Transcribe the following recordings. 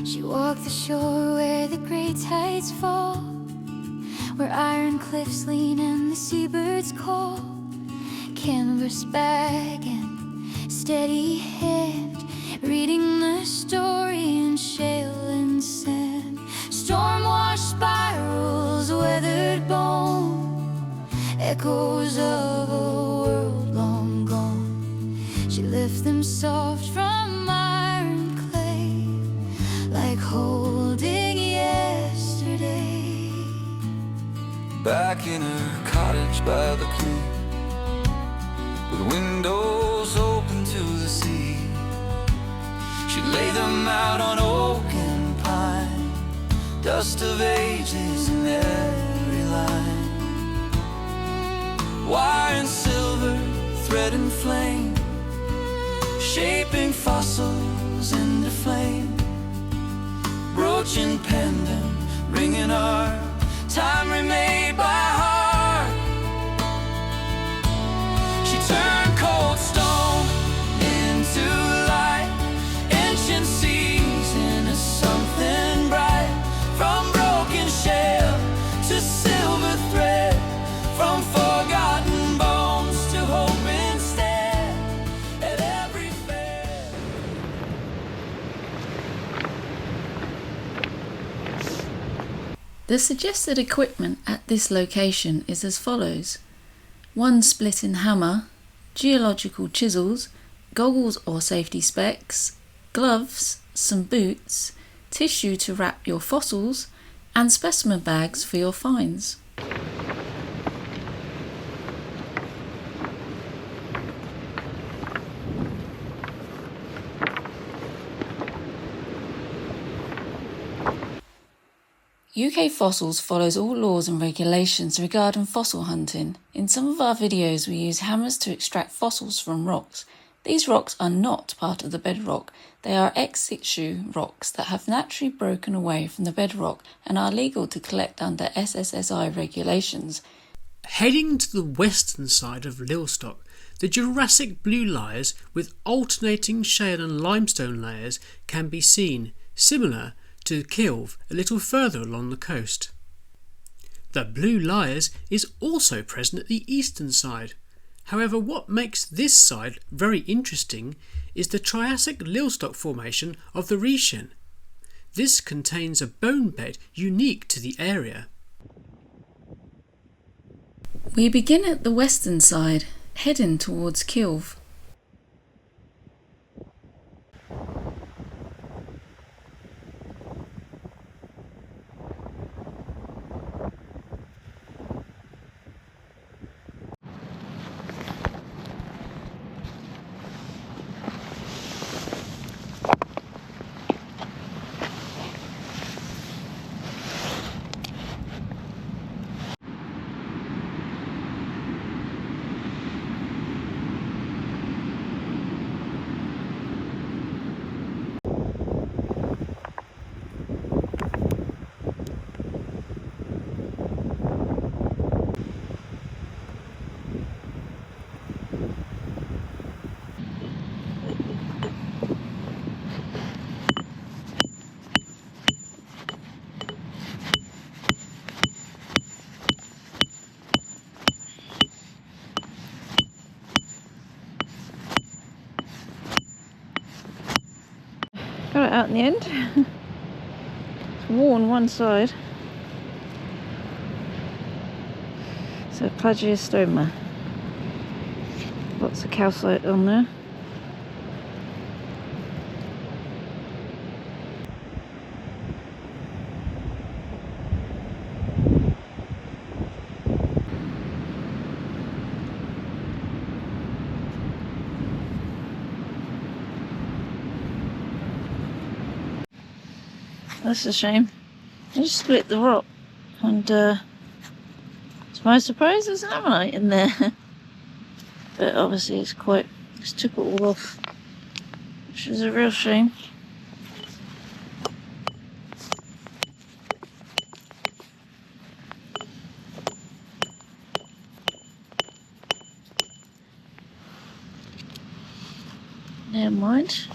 She walked the shore where the great tides fall, where iron cliffs lean and the seabirds call. Canvas bag and steady hand, reading the story in shale and sand. Storm-washed spirals, weathered bone, echoes of a world long gone. She lifts them soft from iron clay, like holding yesterday. Back in her cottage by the creek, with windows open to the sea, she'd lay them out on oak and pine, dust of ages in every line. Wire and silver, thread and flame, shaping fossils into flame. Brooch and pendant, ringing our time remade by heart. She turned cold stone into light, ancient seas into something bright. From broken shell to silver thread, from forgotten bones to hope instead. At every fair. The suggested equipment at this location is as follows: 1 splitting hammer, geological chisels, goggles or safety specs, gloves, some boots, tissue to wrap your fossils, and specimen bags for your finds. UK Fossils follows all laws and regulations regarding fossil hunting. In some of our videos we use hammers to extract fossils from rocks. These rocks are not part of the bedrock. They are ex situ rocks that have naturally broken away from the bedrock and are legal to collect under SSSI regulations. Heading to the western side of Lilstock, the Jurassic blue layers with alternating shale and limestone layers can be seen, similar to Kilve a little further along the coast. The blue layers is also present at the eastern side. However, what makes this side very interesting is the Triassic Lilstock Formation of the Rhaetian. This contains a bone bed unique to the area. We begin at the western side, heading towards Kilve. Got it out in the end. It's worn one side. It's a plagiostoma. Lots of calcite on there. That's a shame. I just split the rock, and to my surprise there's an ammonite in there. But obviously it's took it all off, which is a real shame. Never mind.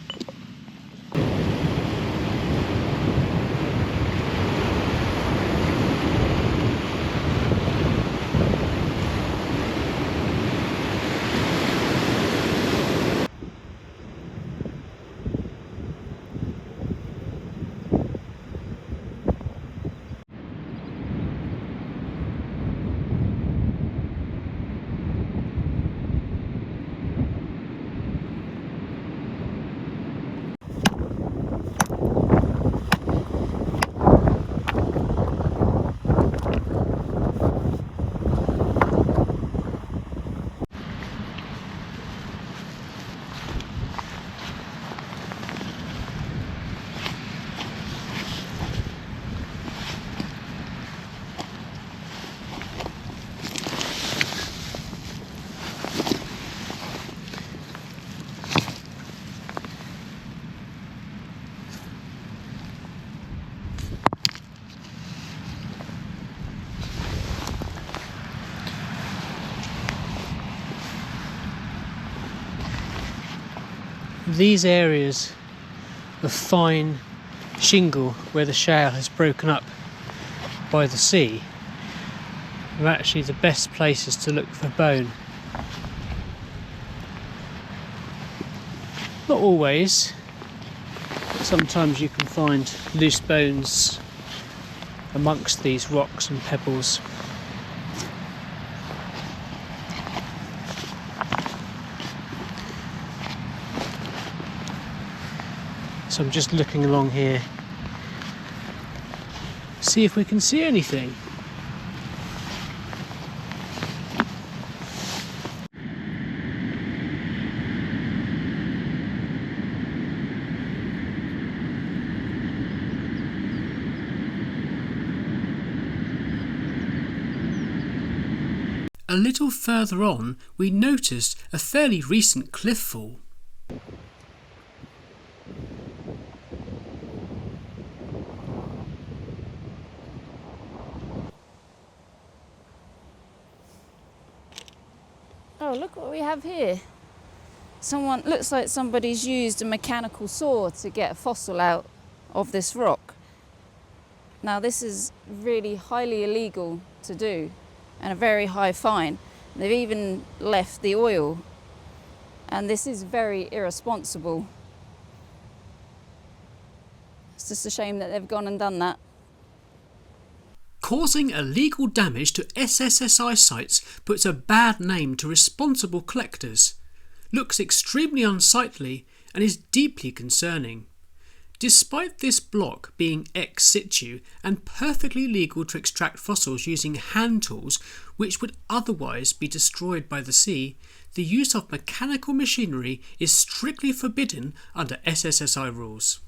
these areas of fine shingle where the shale has broken up by the sea are actually the best places to look for bone. Not always, but sometimes you can find loose bones amongst these rocks and pebbles. So I'm just looking along here, see if we can see anything. A little further on, we noticed a fairly recent cliff fall. Oh, look what we have here. Looks like somebody's used a mechanical saw to get a fossil out of this rock. Now this is really highly illegal to do and a very high fine. They've even left the oil, and this is very irresponsible. It's just a shame that they've gone and done that. Causing illegal damage to SSSI sites puts a bad name to responsible collectors, looks extremely unsightly and is deeply concerning. Despite this block being ex situ and perfectly legal to extract fossils using hand tools which would otherwise be destroyed by the sea, the use of mechanical machinery is strictly forbidden under SSSI rules.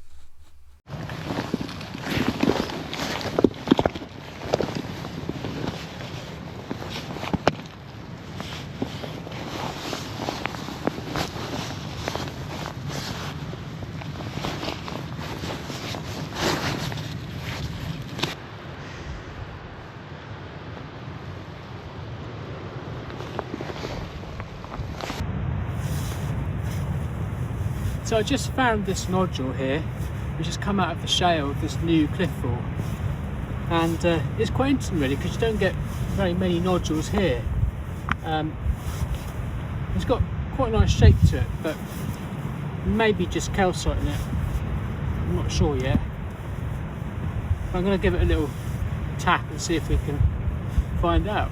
So I just found this nodule here, which has come out of the shale of this new cliff fall, and it's quite interesting really, because you don't get very many nodules here. It's got quite a nice shape to it, but maybe just calcite in it. I'm not sure yet. I'm going to give it a little tap and see if we can find out.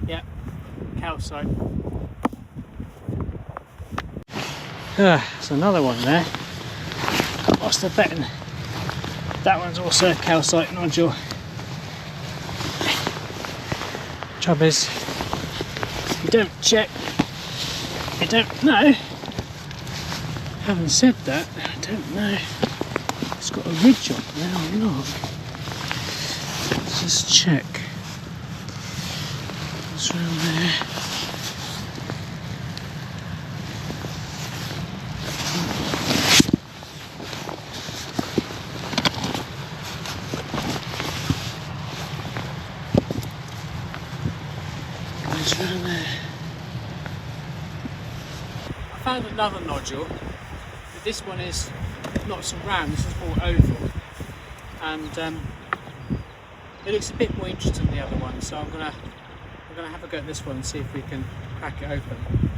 Yep, calcite. There's another one there. What's the betting? That one's also a calcite nodule. Trouble is, if you don't check, you don't know. Having said that, I don't know. It's got a ridge on there or not. Let's just check. What's around there? What's around there? I found another nodule, but this one is not so round, this is more oval, and it looks a bit more interesting than the other one, so I'm gonna have a go at this one and see if we can crack it open.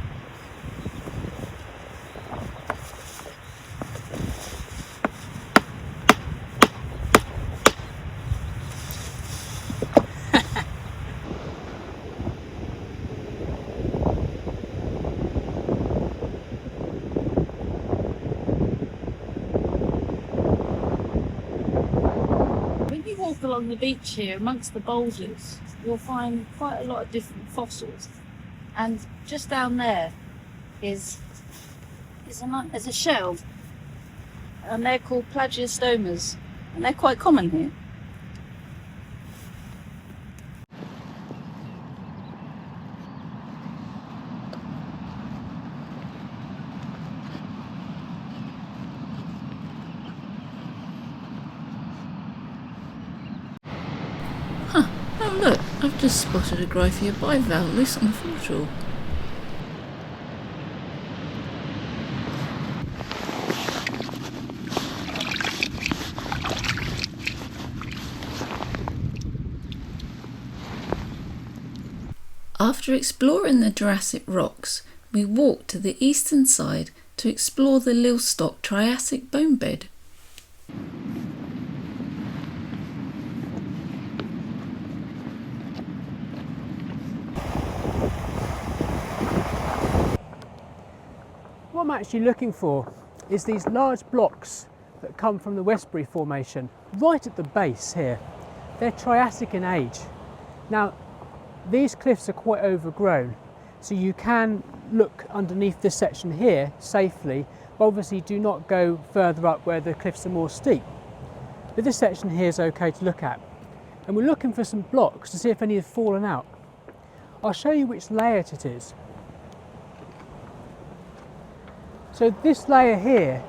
Along the beach here, amongst the boulders, you'll find quite a lot of different fossils, and just down there is a shell, and they're called plagiostomas, and they're quite common here. Oh look, I've just spotted a Gryphia bivalve loose on the foreshore. After exploring the Jurassic rocks, we walked to the eastern side to explore the Lilstock Triassic bone bed. What I'm actually looking for is these large blocks that come from the Westbury Formation right at the base here. They're Triassic in age. Now, these cliffs are quite overgrown, so you can look underneath this section here safely, but obviously do not go further up where the cliffs are more steep. But this section here is okay to look at. And we're looking for some blocks to see if any have fallen out. I'll show you which layer it is. So this layer here,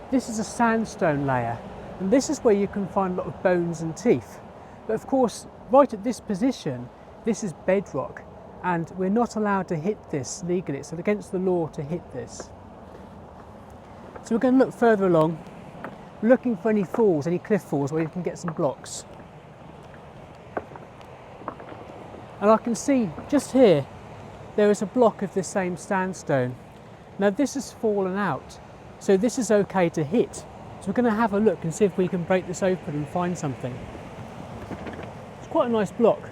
this is a sandstone layer, and this is where you can find a lot of bones and teeth. But of course, right at this position, this is bedrock, and we're not allowed to hit this legally. It's against the law to hit this. So we're going to look further along, looking for any falls, any cliff falls where you can get some blocks. And I can see just here, there is a block of the same sandstone. Now this has fallen out, so this is okay to hit. So we're going to have a look and see if we can break this open and find something. It's quite a nice block.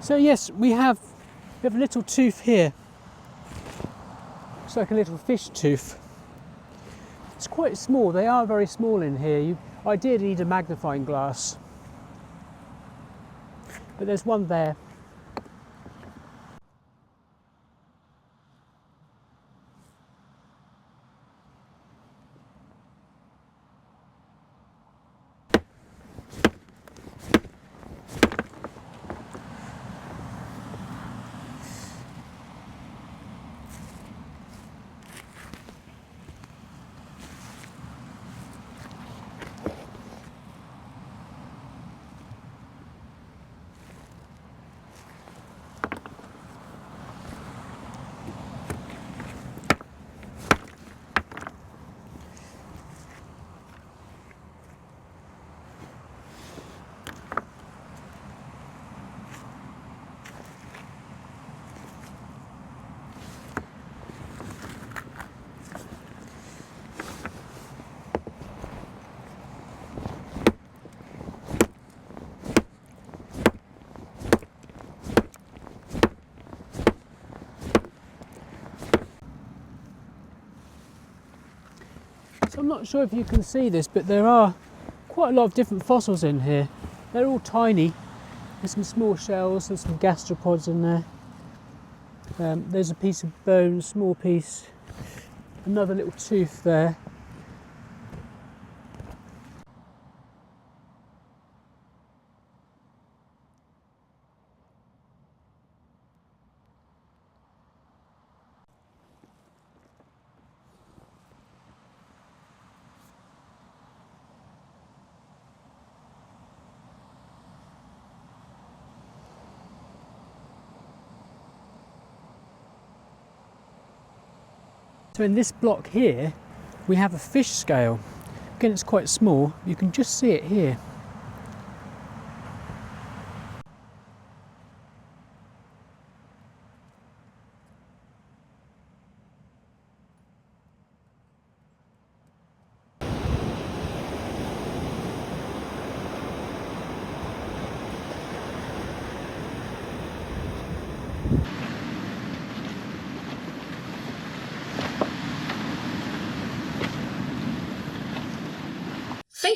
So yes, we have a little tooth here. It's like a little fish tooth. It's quite small. They are very small in here. You ideally need a magnifying glass. But there's one there. So I'm not sure if you can see this, but there are quite a lot of different fossils in here. They're all tiny. There's some small shells, there's some gastropods in there. There's a piece of bone, small piece, another little tooth there. So in this block here, we have a fish scale. Again, it's quite small. You can just see it here.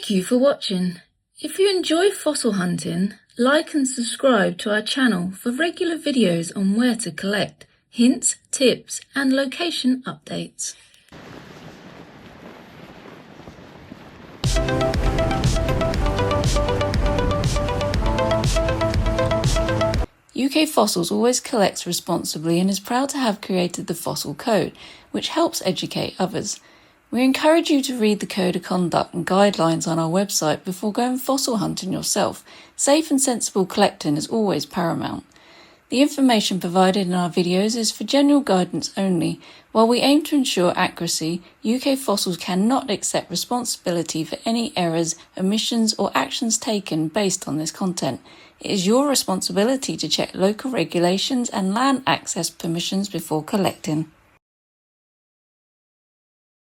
Thank you for watching. If you enjoy fossil hunting, like and subscribe to our channel for regular videos on where to collect, hints, tips and location updates. UK Fossils always collects responsibly and is proud to have created the Fossil Code, which helps educate others. We encourage you to read the Code of Conduct and guidelines on our website before going fossil hunting yourself. Safe and sensible collecting is always paramount. The information provided in our videos is for general guidance only. While we aim to ensure accuracy, UK Fossils cannot accept responsibility for any errors, omissions or actions taken based on this content. It is your responsibility to check local regulations and land access permissions before collecting.